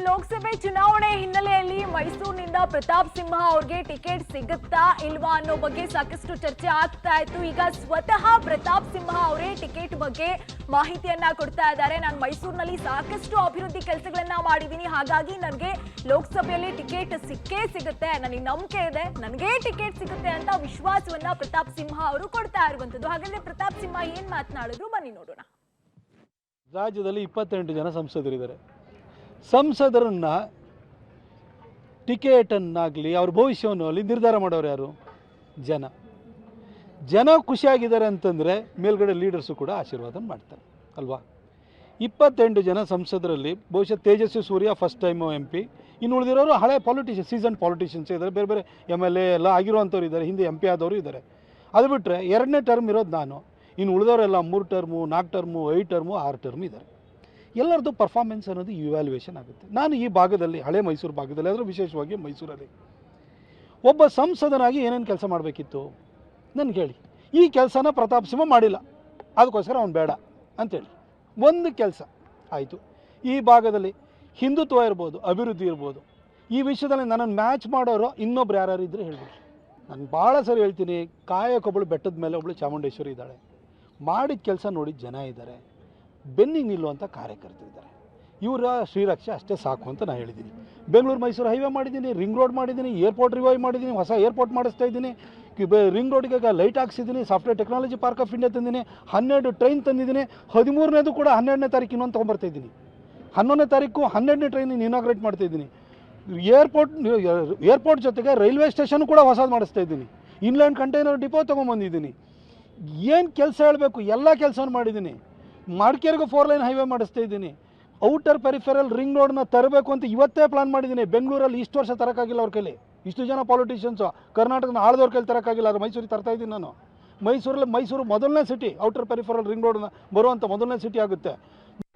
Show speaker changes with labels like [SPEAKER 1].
[SPEAKER 1] ಲೋಕಸಭೆ ಚುನಾವಣೆ ಹಿನ್ನೆಲೆಯಲ್ಲಿ ಮೈಸೂರಿನಿಂದ ಪ್ರತಾಪ್ ಸಿಂಹ ಅವರಿಗೆ ಟಿಕೆಟ್ ಸಿಗುತ್ತಾ ಇಲ್ವಾ ಅನ್ನೋ ಬಗ್ಗೆ ಸಾಕಷ್ಟು ಚರ್ಚೆ ಆಗ್ತಾ ಇತ್ತು. ಈಗ ಸ್ವತಃ ಪ್ರತಾಪ್ ಸಿಂಹ ಅವರೇ ಟಿಕೆಟ್ ಬಗ್ಗೆ ಮಾಹಿತಿಯನ್ನ ಕೊಡ್ತಾ ಇದ್ದಾರೆ. ನಾನು ಮೈಸೂರಿನಲ್ಲಿ ಸಾಕಷ್ಟು ಅಭಿವೃದ್ಧಿ ಕೆಲಸಗಳನ್ನ ಮಾಡಿದ್ದೀನಿ, ಹಾಗಾಗಿ ನನಗೆ ಲೋಕಸಭೆಯಲ್ಲಿ ಟಿಕೆಟ್ ಸಿಕ್ಕೇ ಸಿಗುತ್ತೆ, ನನಗೆ ನಂಬಿಕೆ ಇದೆ, ನನಗೆ ಟಿಕೆಟ್ ಸಿಗುತ್ತೆ ಅಂತ ವಿಶ್ವಾಸವನ್ನ ಪ್ರತಾಪ್ ಸಿಂಹ ಅವರು ಕೊಡ್ತಾ ಇರುವಂತದ್ದು. ಹಾಗಾದ್ರೆ ಪ್ರತಾಪ್ ಸಿಂಹ ಏನ್ ಮಾತನಾಡಿದ್ರು ಬನ್ನಿ ನೋಡೋಣ.
[SPEAKER 2] ರಾಜ್ಯದಲ್ಲಿ 28 ಜನ ಸಂಸದರಿದ್ದಾರೆ. ಸಂಸದರನ್ನು ಟಿಕೆಟನ್ನಾಗಲಿ ಅವ್ರ ಭವಿಷ್ಯವನ್ನು ಅಲ್ಲಿ ನಿರ್ಧಾರ ಮಾಡೋರು ಯಾರು? ಜನ ಖುಷಿಯಾಗಿದ್ದಾರೆ ಅಂತಂದರೆ ಮೇಲ್ಗಡೆ ಲೀಡರ್ಸು ಕೂಡ ಆಶೀರ್ವಾದ ಮಾಡ್ತಾರೆ ಅಲ್ವಾ? 28 ಜನ ಸಂಸದರಲ್ಲಿ ಬಹುಶಃ Tejasvi Surya first time MP, ಇನ್ನು ಉಳಿದಿರೋರು ಹಳೆ ಪಾಲಿಟಿಷಿಯನ್, ಸೀಸನ್ ಪಾಲಿಟಿಷಿಯನ್ಸ್ ಇದ್ದಾರೆ, ಬೇರೆ ಬೇರೆ MLA ಎಲ್ಲ ಆಗಿರುವಂಥವ್ರು ಇದ್ದಾರೆ, ಹಿಂದೆ MP ಆದವರು ಇದ್ದಾರೆ. ಅದು ಬಿಟ್ಟರೆ 2ನೇ ಟರ್ಮ್ ಇರೋದು ನಾನು, ಇನ್ನು ಉಳಿದವರೆಲ್ಲ 3 ಟರ್ಮು 4 ಟರ್ಮು 5 ಟರ್ಮು 6 ಟರ್ಮ್ ಇದ್ದಾರೆ. ಎಲ್ಲರದ್ದು ಪರ್ಫಾರ್ಮೆನ್ಸ್ ಅನ್ನೋದು ಇವ್ಯಾಲ್ಯೂಯೇಷನ್ ಆಗುತ್ತೆ. ನಾನು ಈ ಭಾಗದಲ್ಲಿ, ಹಳೆ ಮೈಸೂರು ಭಾಗದಲ್ಲಿ, ಅದರ ವಿಶೇಷವಾಗಿ ಮೈಸೂರಲ್ಲಿ ಒಬ್ಬ ಸಂಸದನಾಗಿ ಏನೇನು ಕೆಲಸ ಮಾಡಬೇಕಿತ್ತು ನನಗೆ ಹೇಳಿ. ಈ ಕೆಲಸನ ಪ್ರತಾಪ್ ಸಿಂಹ ಮಾಡಿಲ್ಲ, ಅದಕ್ಕೋಸ್ಕರ ಅವ್ನು ಬೇಡ ಅಂಥೇಳಿ ಒಂದು ಕೆಲಸ ಆಯಿತು. ಈ ಭಾಗದಲ್ಲಿ ಹಿಂದುತ್ವ ಇರ್ಬೋದು, ಅಭಿವೃದ್ಧಿ ಇರ್ಬೋದು, ಈ ವಿಷಯದಲ್ಲಿ ನನ್ನನ್ನು ಮ್ಯಾಚ್ ಮಾಡೋರು ಇನ್ನೊಬ್ರು ಯಾರು ಇದ್ದರೆ ಹೇಳ್ಬೋದು. ನಾನು ಭಾಳ ಸರಿ ಹೇಳ್ತೀನಿ, ಕಾಯಕ್ಕೊಬ್ಬಳು ಬೆಟ್ಟದ ಮೇಲೆ ಒಬ್ಬಳು ಚಾಮುಂಡೇಶ್ವರಿ ಇದ್ದಾಳೆ, ಮಾಡಿದ ಕೆಲಸ ನೋಡಿದ ಜನ ಇದ್ದಾರೆ, ಬೆನ್ನಿಗೆ ನಿಲ್ಲುವಂಥ ಕಾರ್ಯಕರ್ತರಿದ್ದಾರೆ. ಇವರ ಶ್ರೀರಕ್ಷೆ ಅಷ್ಟೇ ಸಾಕು ಅಂತ ನಾನು ಹೇಳಿದ್ದೀನಿ. ಬೆಂಗಳೂರು ಮೈಸೂರು ಹೈವೇ ಮಾಡಿದ್ದೀನಿ, ರಿಂಗ್ ರೋಡ್ ಮಾಡಿದ್ದೀನಿ, ಏರ್ಪೋರ್ಟ್ ರಿವೈವ್ ಮಾಡಿದ್ದೀನಿ, ಹೊಸ ಏರ್ಪೋರ್ಟ್ ಮಾಡಿಸ್ತಾ ಇದ್ದೀನಿ, ರಿಂಗ್ ರೋಡ್ಗೆ ಲೈಟ್ ಹಾಕ್ಸಿದ್ದೀನಿ, software technology park of India ತಂದಿದ್ದೀನಿ, 12 ಟ್ರೈನ್ ತಂದಿದ್ದೀನಿ, 13ನೇದು ಕೂಡ 12ನೇ ತಾರೀಕು ಇನ್ನೊಂದು ತೊಗೊಂಬರ್ತಾಯಿದ್ದೀನಿ, 11ನೇ ತಾರೀಕು 12ನೇ ಟ್ರೈನ್ ಇನಾಗ್ರೇಟ್ ಮಾಡ್ತಾಯಿದ್ದೀನಿ. ಏರ್ಪೋರ್ಟ್ ಜೊತೆಗೆ ರೈಲ್ವೆ ಸ್ಟೇಷನ್ ಕೂಡ ಹೊಸದು ಮಾಡಿಸ್ತಾ ಇದ್ದೀನಿ, ಇನ್ಲ್ಯಾಂಡ್ ಕಂಟೈನರ್ ಡಿಪೋ ತೊಗೊಂಬಂದಿದ್ದೀನಿ. ಏನು ಕೆಲಸ ಹೇಳಬೇಕು, ಎಲ್ಲ ಕೆಲಸವನ್ನು ಮಾಡಿದ್ದೀನಿ. ಮಡಿಕೇರಿಗೂ 4 ಲೈನ್ ಹೈವೇ ಮಾಡಿಸ್ತಾ ಇದ್ದೀನಿ. ಔಟರ್ ಪೆರಿಫೆರಲ್ ರಿಂಗ್ ರೋಡ್ನ ತರಬೇಕು ಅಂತ ಇವತ್ತೇ ಪ್ಲಾನ್ ಮಾಡಿದ್ದೀನಿ. ಬೆಂಗಳೂರಲ್ಲಿ ಇಷ್ಟು ವರ್ಷ ತರೋಕ್ಕಾಗಿಲ್ಲ ಅವ್ರ ಕೈಲಿ, ಇಷ್ಟು ಜನ ಪಾಲಿಟಿಷಿಯನ್ಸು ಕರ್ನಾಟಕದ ಆಳದವ್ರ ಕೈಲಿ ತರೋಕ್ಕಾಗಿಲ್ಲ, ಅದು ಮೈಸೂರಿಗೆ ತರ್ತಾ ಇದ್ದೀನಿ ನಾನು. ಮೈಸೂರು ಮೊದಲನೇ ಸಿಟಿ, ಔಟರ್ ಪೆರಿಫೆರಲ್ ರಿಂಗ್ ರೋಡ್ನ ಬರುವಂಥ ಮೊದಲನೇ ಸಿಟಿ ಆಗುತ್ತೆ.